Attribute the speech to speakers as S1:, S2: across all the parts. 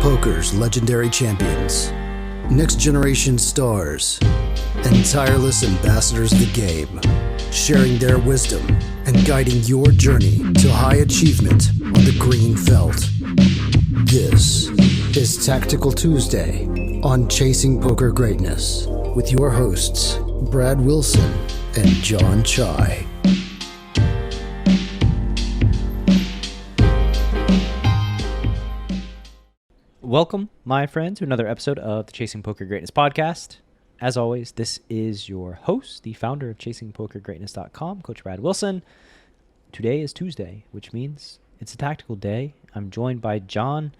S1: Poker's legendary champions, next generation stars, and tireless ambassadors of the game, sharing their wisdom and guiding your journey to high achievement on the green felt. This is Tactical Tuesday on Chasing Poker Greatness with your hosts, Brad Wilson and John Chai.
S2: Welcome, my friends, to another episode of the Chasing Poker Greatness podcast. As always, this is your host, the founder of ChasingPokerGreatness.com, Coach Brad Wilson. Today is Tuesday, which means it's a tactical day. I'm joined by John.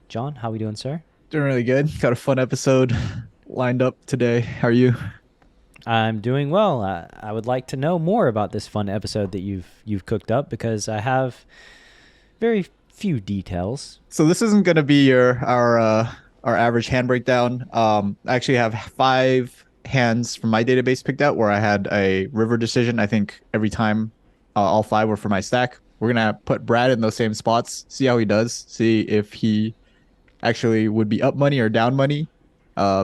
S2: John, how are we doing, sir?
S3: Doing really good. Got a fun episode lined up today. How are you?
S2: I'm doing well. I would like to know more about this fun episode that you've cooked up because I have very few details.
S3: So this isn't going to be our average hand breakdown. I actually have 5 hands from my database picked out where I had a river decision. I think every time all 5 were for my stack. We're going to put Brad in those same spots, see how he does, see if he actually would be up money or down money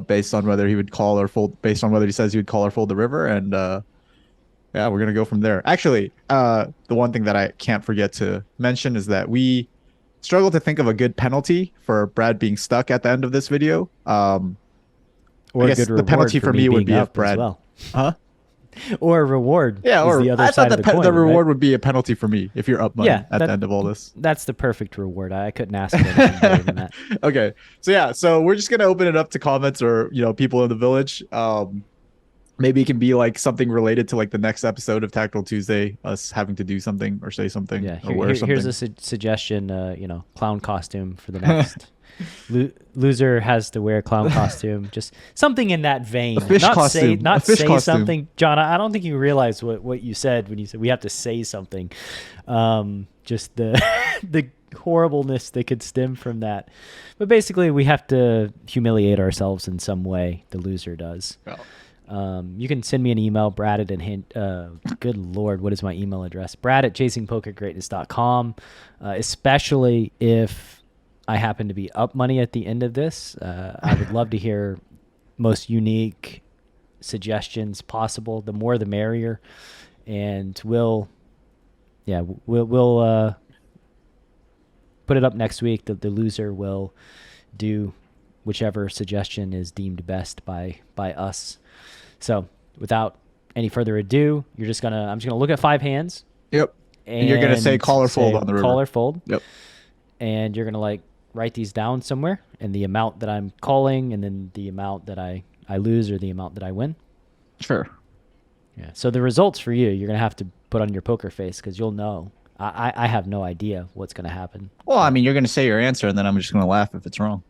S3: based on whether he would call or fold, based on whether he says he would call or fold the river. And yeah, we're going to go from there. Actually, the one thing that I can't forget to mention is that we struggle to think of a good penalty for Brad being stuck at the end of this video.
S2: Or
S3: I guess the penalty for me would be if Brad,
S2: Or a reward.
S3: Yeah, or
S2: the other
S3: I
S2: side
S3: thought
S2: of the coin,
S3: the reward
S2: right?
S3: would be a penalty for me if you're up money at the end of all this.
S2: That's the perfect reward. I couldn't ask for anything better than that.
S3: Okay, so we're just gonna open it up to comments or people in the village. Maybe it can be like something related to like the next episode of Tactical Tuesday, us having to do something or say something.
S2: Yeah,
S3: or wear something.
S2: Here's a suggestion. Clown costume for the next. Loser has to wear a clown costume. Just something in that vein.
S3: A fish costume.
S2: Say something, John. I don't think you realize what you said when you said we have to say something. Just the the horribleness that could stem from that. But basically, we have to humiliate ourselves in some way. The loser does.
S3: Well.
S2: You can send me an email, Brad at good Lord, what is my email address? Brad at ChasingPokerGreatness.com. Especially if I happen to be up money at the end of this. I would love to hear most unique suggestions possible. The more, the merrier. And we'll put it up next week. The loser will do whichever suggestion is deemed best by us. So without any further ado, I'm just gonna look at 5 hands.
S3: Yep. And you're gonna say call or fold on the river.
S2: Call or fold.
S3: Yep.
S2: And you're gonna write these down somewhere, and the amount that I'm calling, and then the amount that I lose or the amount that I win.
S3: Sure.
S2: Yeah. So the results for you're gonna have to put on your poker face because you'll know. I have no idea what's gonna happen.
S3: Well, I mean, you're gonna say your answer, and then I'm just gonna laugh if it's wrong.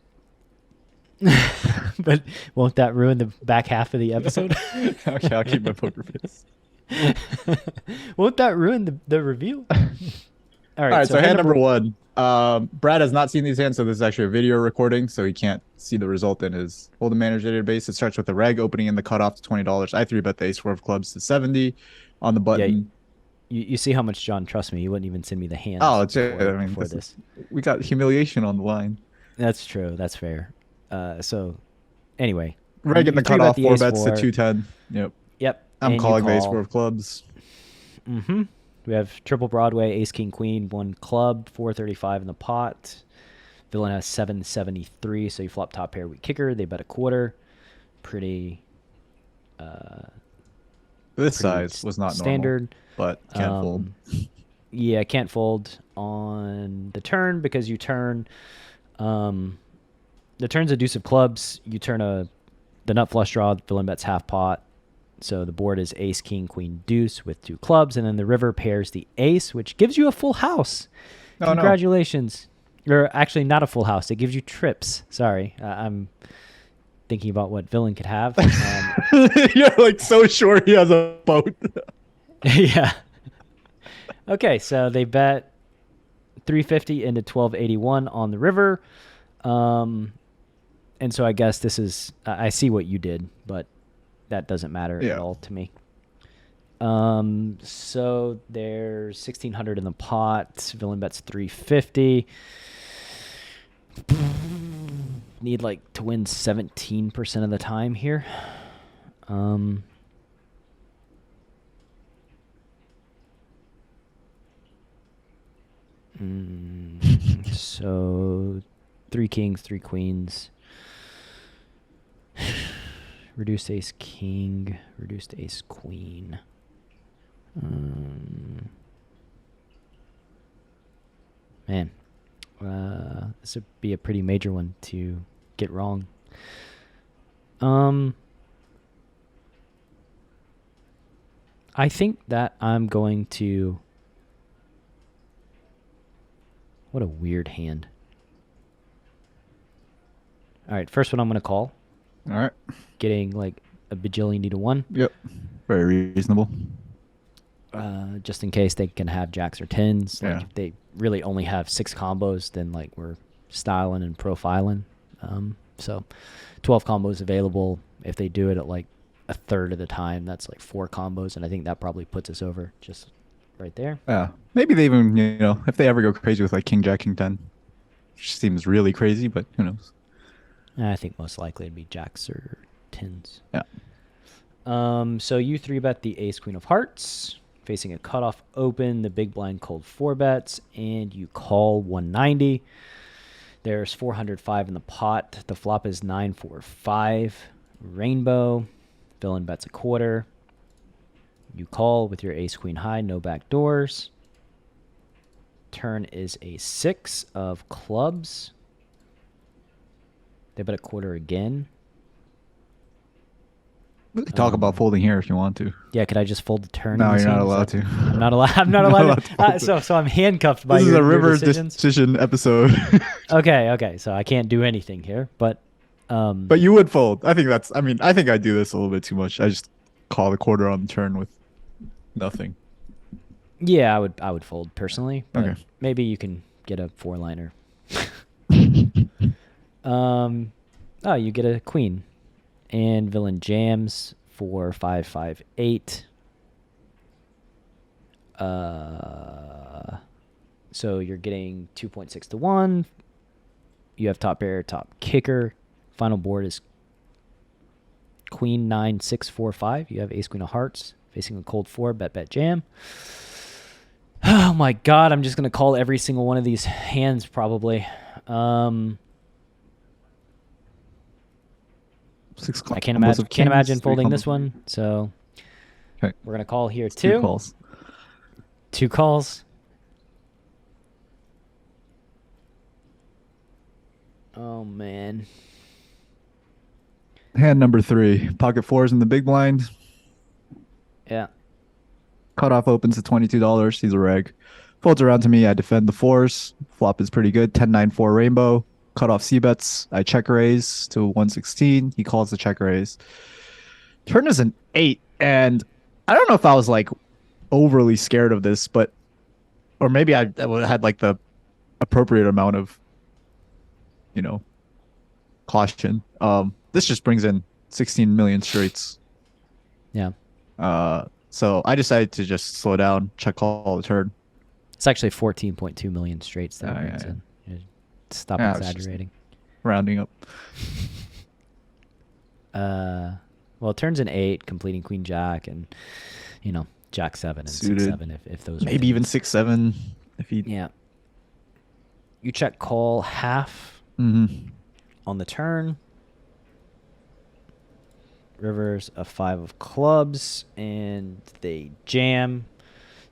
S2: But won't that ruin the back half of the episode?
S3: Okay, I'll keep my poker face.
S2: Won't that ruin the reveal? All right,
S3: so hand number 1. Brad has not seen these hands, so this is actually a video recording, so he can't see the result in his Hold'em Manager database. It starts with the reg opening in the cutoff to $20. I 3-bet the ace-4 of clubs to 70 on the button.
S2: Yeah, you see how much John trusts me. He wouldn't even send me the hands.
S3: Oh,
S2: before this.
S3: We got humiliation on the line.
S2: That's true. That's fair. So, anyway.
S3: Reg in the cutoff, 4 bets to 210.
S2: Yep.
S3: I'm calling the ace-4 of clubs.
S2: Mm-hmm. We have triple Broadway, ace, king, queen, 1 club, 435 in the pot. Villain has 773, so you flop top pair, weak kicker. They bet a quarter. Pretty
S3: this size was not
S2: standard,
S3: normal, but can't fold.
S2: Yeah, can't fold on the turn because you turn. The turn's a deuce of clubs. You turn the nut flush draw. Villain bets half pot. So the board is ace, king, queen, deuce with 2 clubs. And then the river pairs the ace, which gives you a full house.
S3: Oh,
S2: Congratulations. No. Or actually not a full house. It gives you trips. Sorry. I'm thinking about what villain could have.
S3: You're so sure he has a boat.
S2: Yeah. Okay, so they bet 350 into 1281 on the river. And so I guess this is, I see what you did, but that doesn't matter at all to me. So there's 1,600 in the pot. Villain bets 350. need like to win 17% of the time here. So 3 kings, 3 queens. Reduced ace king, reduced ace queen. Man, this would be a pretty major one to get wrong. I think that I'm going to... What a weird hand. All right, first one I'm going to call.
S3: All right.
S2: Getting like a bajillion to 1.
S3: Yep. Very reasonable.
S2: Just in case they can have jacks or tens. Like
S3: Yeah.
S2: if they really only have 6 combos, then like we're styling and profiling. So 12 combos available. If they do it at like a third of the time, that's like 4 combos, and I think that probably puts us over just right there.
S3: Yeah. Maybe they even, if they ever go crazy with like king, jack, king 10, which seems really crazy, but who knows?
S2: I think most likely it'd be jacks or tens.
S3: Yeah.
S2: So you 3-bet the ace queen of hearts, facing a cutoff open, the big blind cold 4-bets, and you call 190. There's 405 in the pot. The flop is 9-4-5. Rainbow. Villain bets a quarter. You call with your ace queen high, no back doors. Turn is a 6 of clubs. They bet a quarter again.
S3: Talk about folding here if you want to.
S2: Yeah, could I just fold the turn?
S3: No,
S2: in this
S3: you're not
S2: hand?
S3: allowed to.
S2: I'm not allowed. I'm not allowed. So I'm handcuffed by
S3: This is
S2: your
S3: a river
S2: decisions.
S3: decision episode.
S2: Okay. So I can't do anything here, but
S3: But you would fold. I think I do this a little bit too much. I just call the quarter on the turn with nothing.
S2: yeah, I would fold personally. But
S3: Okay.
S2: maybe you can get a 4-liner. You get a queen, and villain jams for 5-5-8. So you're getting 2.6 to 1. You have top pair, top kicker. Final board is queen 9-6-4-5. You have ace queen of hearts facing a cold 4. Bet jam. Oh my god! I'm just gonna call every single one of these hands probably. I can't imagine folding this one. So
S3: Okay.
S2: we're gonna call here
S3: It's 2
S2: too.
S3: calls.
S2: 2 calls. Oh man.
S3: Hand number 3. Pocket 4s in the big blind.
S2: Yeah.
S3: Cutoff opens at $22. He's a reg. Folds around to me. I defend the 4s. Flop is pretty good. 10-9-4 rainbow. Cutoff c-bets. I check raise to 116. He calls the check raise. Turn is an 8. And I don't know if I was like overly scared of this, but or maybe I had like the appropriate amount of caution. This just brings in 16 million straights.
S2: Yeah.
S3: So I decided to just slow down, check call the turn.
S2: It's actually 14.2 million straights that
S3: Yeah,
S2: brings
S3: yeah.
S2: in. Stop
S3: Yeah, I was just
S2: exaggerating.
S3: Rounding up.
S2: Well, it turns an 8, completing queen jack, and jack 7 and
S3: Suited.
S2: 6-7 if those are
S3: Maybe even
S2: things.
S3: 6-7 if he.
S2: Yeah. You check call half
S3: Mm-hmm.
S2: on the turn. Rivers a 5 of clubs, and they jam.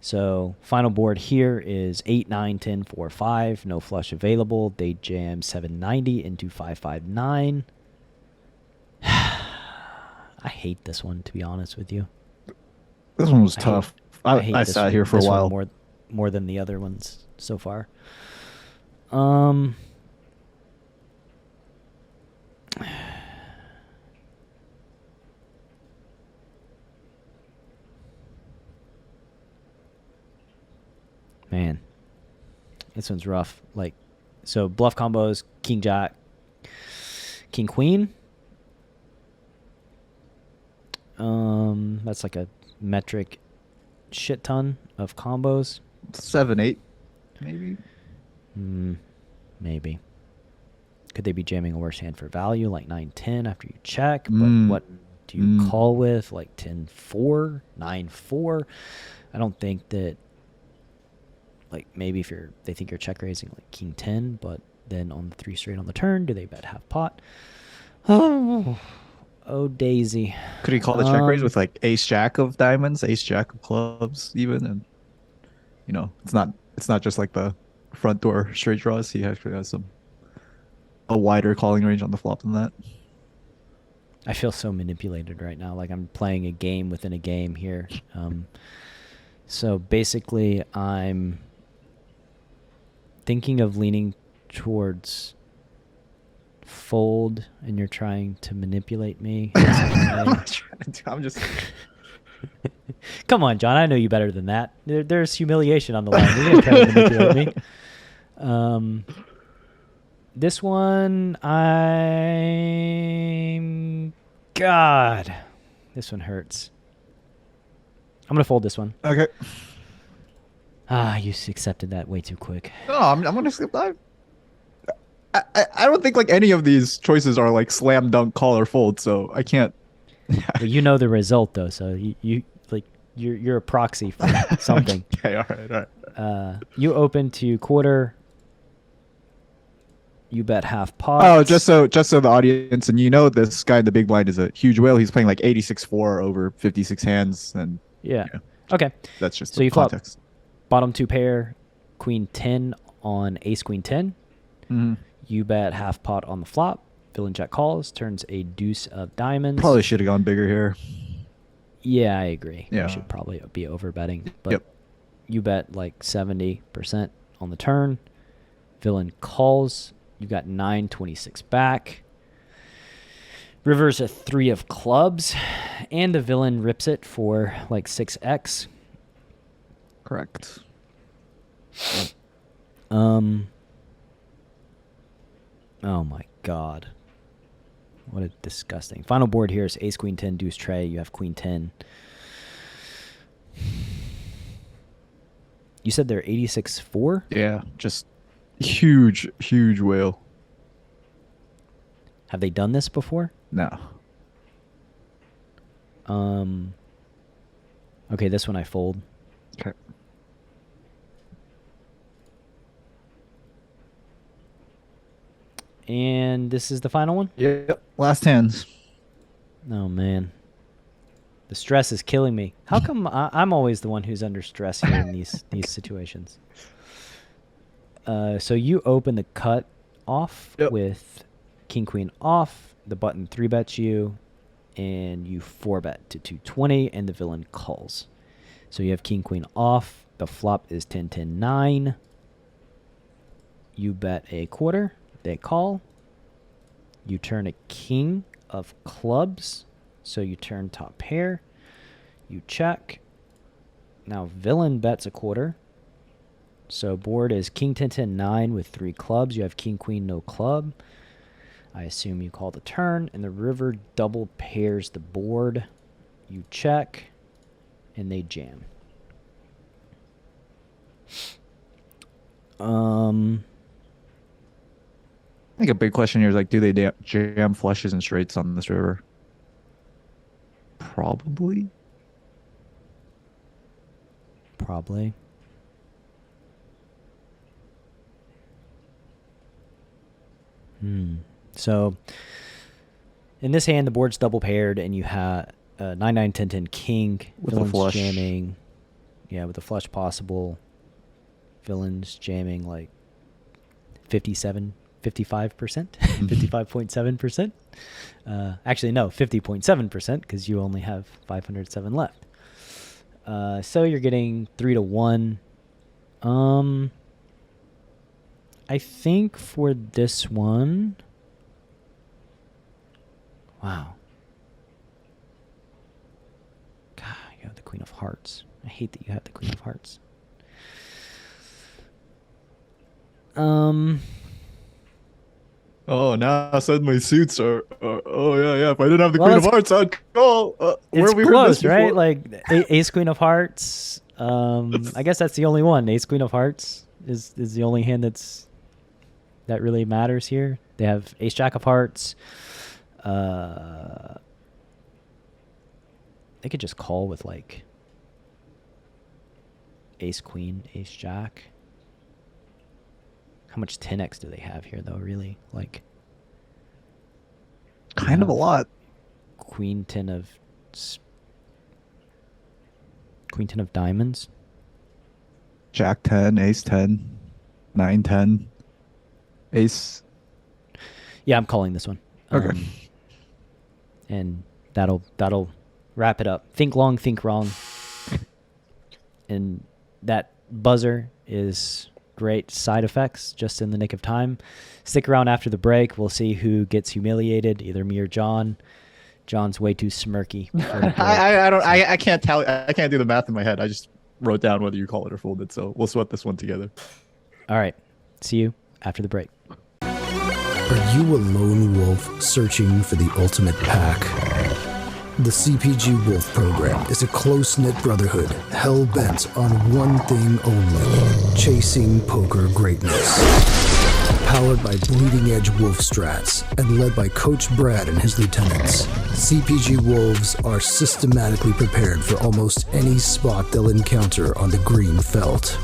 S2: So final board here is 8, 9, 10, 4, 5. No flush available. They jam 790 into 559. I hate this one, to be honest with you.
S3: This one was tough. I
S2: hate this
S3: sat here for a
S2: this one
S3: while.
S2: more than the other ones so far. Man, this one's rough. Like, so bluff combos: king jack, king queen. That's like a metric shit ton of combos.
S3: 7-8, maybe.
S2: Maybe. Could they be jamming a worse hand for value, like 9-10 after you check? But what do you call with, like 10-4, 9-4? I don't think that, like, maybe if they think you're check raising, like king 10, but then on the 3 straight on the turn, do they bet half pot? Oh Daisy.
S3: Could he call the check raise with like ace jack of diamonds, ace jack of clubs, even? And it's not just like the front door straight draws. He actually has a wider calling range on the flop than that.
S2: I feel so manipulated right now, like I'm playing a game within a game here. So basically, I'm thinking of leaning towards fold, and you're trying to manipulate me.
S3: I'm just.
S2: Come on, John. I know you better than that. There's humiliation on the line. You're gonna try to manipulate me. This one, God, this one hurts. I'm gonna fold this one.
S3: Okay.
S2: You accepted that way too quick.
S3: No, I'm gonna skip. I don't think like any of these choices are like slam dunk call or fold, so I can't.
S2: Well, you know the result though, so you're a proxy for something.
S3: Okay, all right.
S2: You open to quarter. You bet half pot.
S3: Oh, just so the audience and this guy in the big blind is a huge whale. He's playing like 86-4 over 56 hands, and
S2: yeah. Okay.
S3: That's just
S2: so
S3: the
S2: you
S3: context.
S2: Flop bottom 2 pair, queen 10 on ace queen 10.
S3: Mm-hmm.
S2: You bet half pot on the flop. Villain jack calls, turns a deuce of diamonds.
S3: Probably should have gone bigger here.
S2: Yeah, I agree.
S3: Yeah.
S2: You should probably be over betting, but you bet like 70% on the turn. Villain calls. You got 9-26 back. River's a 3 of clubs, and the villain rips it for like 6x.
S3: Correct.
S2: Oh my god. What a disgusting. Final board here is ace queen 10 deuce tray. You have queen 10. You said they're 86-4?
S3: Yeah, just huge whale.
S2: Have they done this before?
S3: No.
S2: Okay, this one I fold.
S3: Okay.
S2: And this is the final one?
S3: Yep. Last hands.
S2: Oh, man. The stress is killing me. How come I'm always the one who's under stress here in these situations? So you open the cut off with king queen off. The button 3-bets you, and you 4-bet to 220, and the villain calls. So you have king queen off. The flop is 10-10-9. You bet a quarter. They call. You turn a king of clubs, so you turn top pair. You check. Now villain bets a quarter. So board is king 10-10-9 with 3 clubs. You have king queen no club. I assume you call the turn, and the river double pairs the board. You check, and they jam.
S3: I think a big question here is like, do they jam flushes and straights on this river? Probably.
S2: Probably. So in this hand, the board's double paired, and you have 9-9-10-10 king.
S3: With
S2: Villain's
S3: a flush.
S2: Jamming. Yeah, with a flush possible. Villain's jamming like 55%, 55.7%. Actually, no, 50.7% because you only have 507 left. So you're getting 3-1. I think for this one, wow. God, you have the Queen of Hearts. I hate that you have the Queen of Hearts.
S3: Oh, now suddenly suits are. Oh yeah. If I didn't have the Queen of Hearts, I'd call.
S2: It's close, right? Like Ace Queen of Hearts. I guess that's the only one. Ace Queen of Hearts is the only hand that's that really matters here. They have ace jack of hearts. They could just call with like ace queen, ace jack. How much 10x do they have here though, really? Like
S3: Kind of a lot.
S2: Queen 10 of diamonds.
S3: Jack 10, ace 10, 9 10, ace.
S2: Yeah, I'm calling this one.
S3: Okay.
S2: And that'll wrap it up. Think long, think wrong. And that buzzer is great side effects just in the nick of time. Stick around after the break. We'll see who gets humiliated, either me or John. John's way too smirky.
S3: I can't tell. I can't do the math in my head. I just wrote down whether you call it or folded. So we'll sweat this one together.
S2: All right. See you after the break.
S1: Are you a lone wolf searching for the ultimate pack? The CPG Wolf program is a close-knit brotherhood hell-bent on one thing only: chasing poker greatness. Powered by bleeding-edge wolf strats and led by Coach Brad and his lieutenants, CPG Wolves are systematically prepared for almost any spot they'll encounter on the green felt.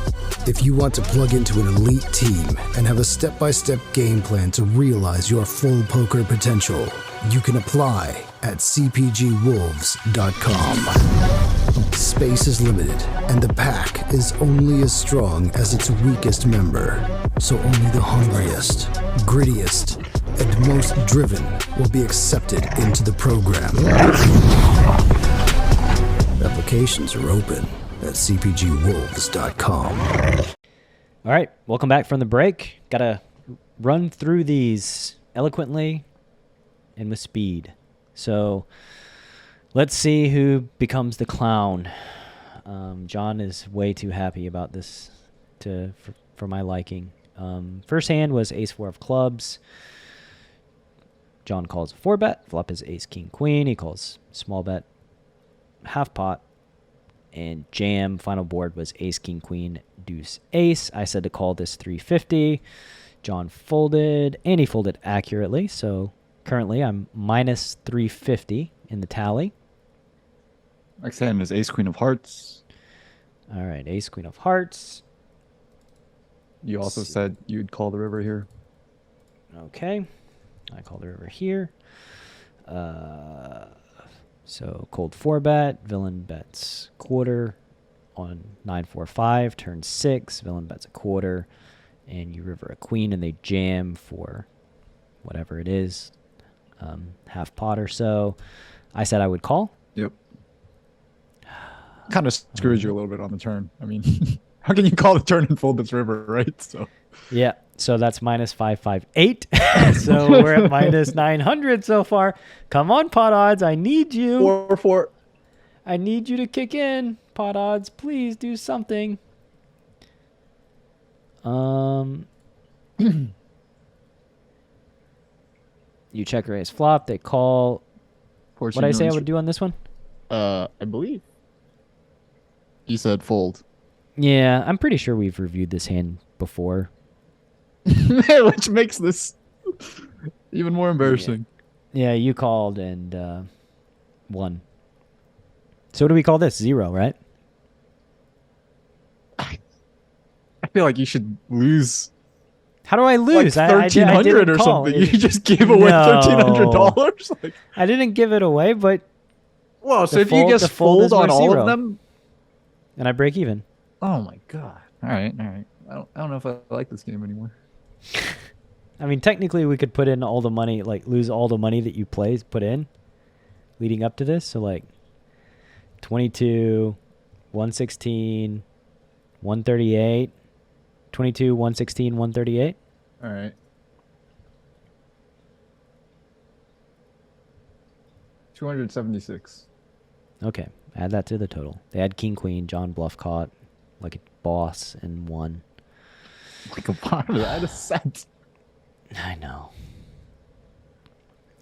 S1: If you want to plug into an elite team and have a step-by-step game plan to realize your full poker potential, you can apply at cpgwolves.com. Space is limited, and the pack is only as strong as its weakest member. So only the hungriest, grittiest, and most driven will be accepted into the program. Applications are open at cpgwolves.com.
S2: All right. Welcome back from the break. Got to run through these eloquently and with speed. So let's see who becomes the clown. John is way too happy about this for my liking. First hand was ace 4 of clubs. John calls a 4-bet. Flop is ace king queen. He calls small bet, half pot, and jam. Final board was ace king queen deuce ace. I said to call this 350. John folded, and he folded accurately. So currently I'm minus 350 in the tally.
S3: Next hand is ace queen of hearts.
S2: All right, ace queen of hearts.
S3: You also said you'd call the river here.
S2: Okay. I call the river here. So cold 4-bet. Villain bets quarter on 9-4-5. Turn 6. Villain bets a quarter. And you river a queen, and they jam for whatever it is. Half pot or so. I said I would call.
S3: Yep. Kind of screws you a little bit on the turn. I mean, how can you call the turn and fold this river, right? So
S2: yeah. So that's minus 558. So we're at minus 900 so far. Come on, pot odds. I need you.
S3: 4-4.
S2: I need you to kick in. Pot odds, please do something. You check raise flop. They call. What did I say I would do on this one?
S3: I believe you said fold.
S2: Yeah, I'm pretty sure we've reviewed this hand before.
S3: Which makes this even more embarrassing.
S2: Yeah, you called and won. So what do we call this? 0, right?
S3: I feel like you should lose.
S2: How do I lose?
S3: Like $1,300 or something. You just gave away $1,300. Like,
S2: I didn't give it away, but
S3: well, so if you just fold on all of them,
S2: and I break even.
S3: Oh my god! All right. I don't know if I like this game anymore.
S2: I mean, technically, we could put in all the money, like lose all the money that you put in, leading up to this. So like, 22, 116, 138, 22, 116, 138.
S3: All right. 276.
S2: Okay, add that to the total. They had king queen. John bluff caught like a boss and won.
S3: Like a bottom. I had a set.
S2: I know.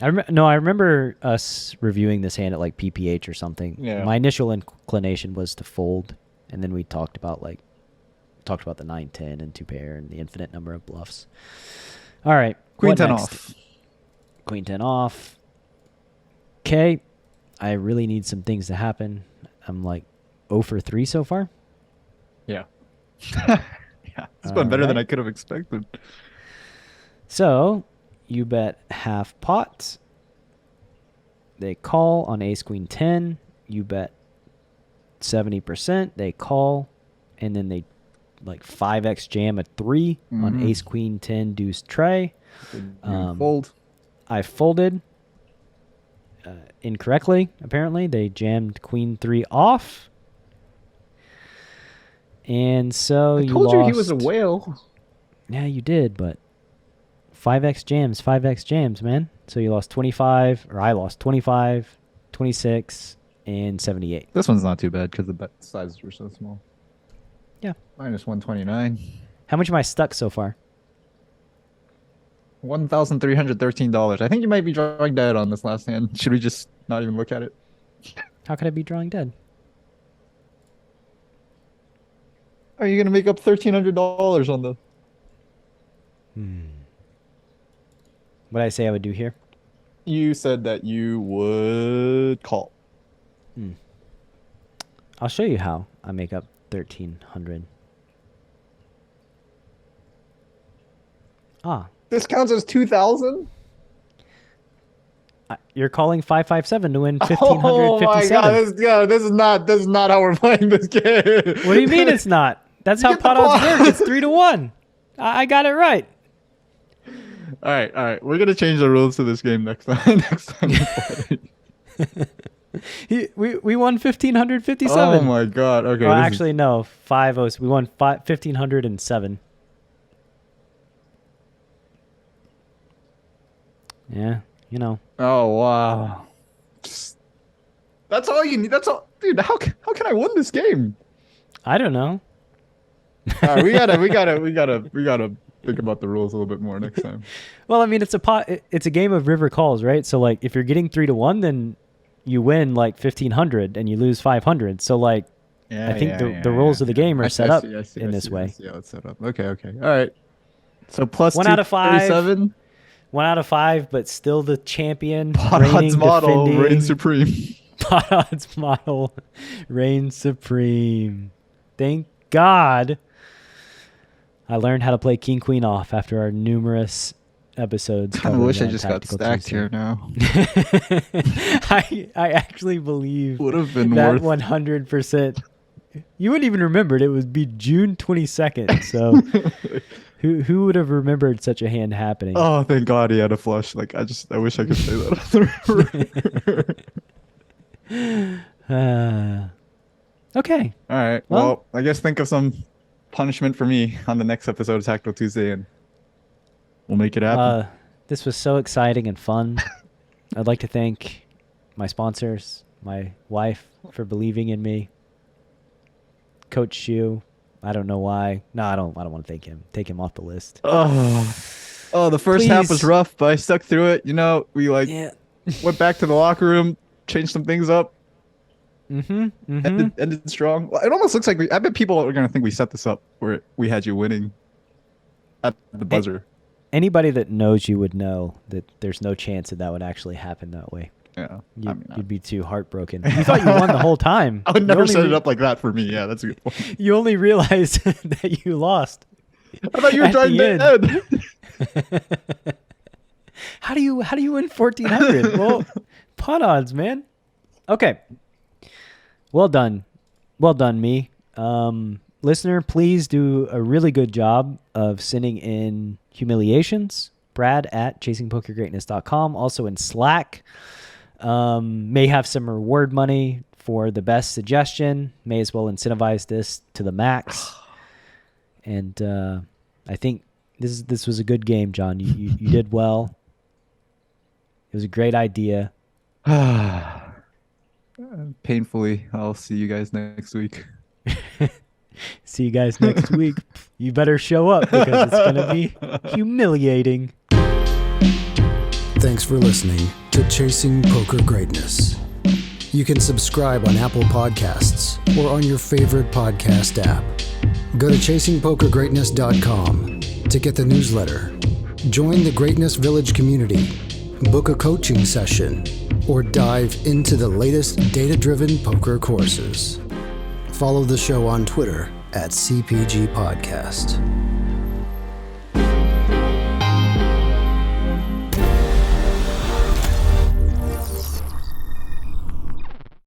S2: I remember us reviewing this hand at like PPH or something.
S3: Yeah.
S2: My initial inclination was to fold, and then we talked about the 9-10 and 2-pair and the infinite number of bluffs. All right.
S3: Queen
S2: what
S3: 10
S2: next?
S3: off.
S2: Queen 10 off. Okay. I really need some things to happen. I'm like 0 for 3 so far.
S3: Yeah. Yeah. It's been better than I
S2: Alright.
S3: could have expected.
S2: So you bet half pot. They call on ace queen 10. You bet 70%. They call. And then they like 5x jam a 3 on ace queen 10 deuce tray.
S3: Fold.
S2: I folded incorrectly, apparently. They jammed queen 3 off. And so
S3: I told you he was a
S2: lost.
S3: whale.
S2: Yeah, you did, but 5x jams, man. So you lost 25, or I lost 25, 26, and 78.
S3: This one's not too bad because the bet sizes were so small.
S2: Yeah.
S3: Minus 129.
S2: How much am I stuck so far?
S3: $1,313. I think you might be drawing dead on this last hand. Should we just not even look at it?
S2: How could I be drawing dead?
S3: Are you gonna make up $1,300 on the?
S2: What did I say I would do here?
S3: You said that you would call.
S2: I'll show you how I make up 1,300. Ah,
S3: This counts as 2,000.
S2: you're calling 557 to win
S3: Oh my
S2: 1,557.
S3: god! This is not how we're playing this game.
S2: What do you mean it's not? That's how
S3: Get the
S2: pot odds
S3: pot.
S2: work. It's 3-1. I got it right.
S3: All right. We're gonna change the rules to this game next time. Next time we play.
S2: We won 1,557.
S3: Oh my god! Okay.
S2: Well,
S3: this is-
S2: actually, no. 5-0. We won 1,507. Yeah, you know.
S3: Oh wow. That's all you need. That's all, dude. How can I win this game?
S2: I don't know.
S3: All right, we gotta think about the rules a little bit more next time.
S2: Well, I mean, it's a game of river calls, right? So like, if you're getting 3-1, then you win like 1,500 and you lose 500. So like,
S3: Yeah,
S2: I think the rules of the game are set up in this way.
S3: Yeah, it's set up. Okay. All right. So plus
S2: 1 out of 5.
S3: 237.
S2: 1 out of 5, but still the champion.
S3: Pot
S2: reigning,
S3: odds model
S2: defending.
S3: reigns supreme.
S2: Pot odds model reigns supreme. Thank God I learned how to play king queen off after our numerous episodes.
S3: I wish I
S2: covering
S3: just got
S2: Tactical
S3: stacked
S2: Tuesday.
S3: here now.
S2: I actually believe
S3: Would have been
S2: that
S3: worth
S2: 100%. You wouldn't even remember it. It would be June 22nd. So who would have remembered such a hand happening?
S3: Oh, thank God he had a flush. Like I wish I could say that.
S2: Okay.
S3: All right. Well, I guess think of some punishment for me on the next episode of Tactical Tuesday, and we'll make it happen.
S2: This was so exciting and fun. I'd like to thank my sponsors, my wife for believing in me, Coach Shu. I don't know why. No, I don't want to thank him. Take him off the list.
S3: Oh, the first half was
S2: Please.
S3: rough, but I stuck through it. You know, we
S2: Yeah.
S3: went back to the locker room, changed some things up,
S2: Mm-hmm.
S3: ended strong. Well, it almost looks like I bet people are gonna think we set this up where we had you winning at the buzzer.
S2: Anybody that knows you would know that there's no chance that would actually happen that way.
S3: Yeah,
S2: You'd be too heartbroken. You thought you won the whole time.
S3: I would
S2: You
S3: never
S2: only
S3: set it up like that for me. Yeah, that's a good point.
S2: You only realized that you lost.
S3: I thought you were
S2: At
S3: trying
S2: the
S3: dead.
S2: How do you win 1,400? Well, pot odds, man. Okay. Well done, me. Listener, please do a really good job of sending in humiliations. Brad at chasingpokergreatness.com. Also in Slack. May have some reward money for the best suggestion. May as well incentivize this to the max. And I think this was a good game, John. You did well. It was a great idea.
S3: Painfully, I'll see you guys next week.
S2: See you guys next week. You better show up because it's going to be humiliating.
S1: Thanks for listening to Chasing Poker Greatness. You can subscribe on Apple Podcasts or on your favorite podcast app. Go to chasingpokergreatness.com to get the newsletter. Join the Greatness Village community, book a coaching session, or dive into the latest data-driven poker courses. Follow the show on Twitter at CPG Podcast.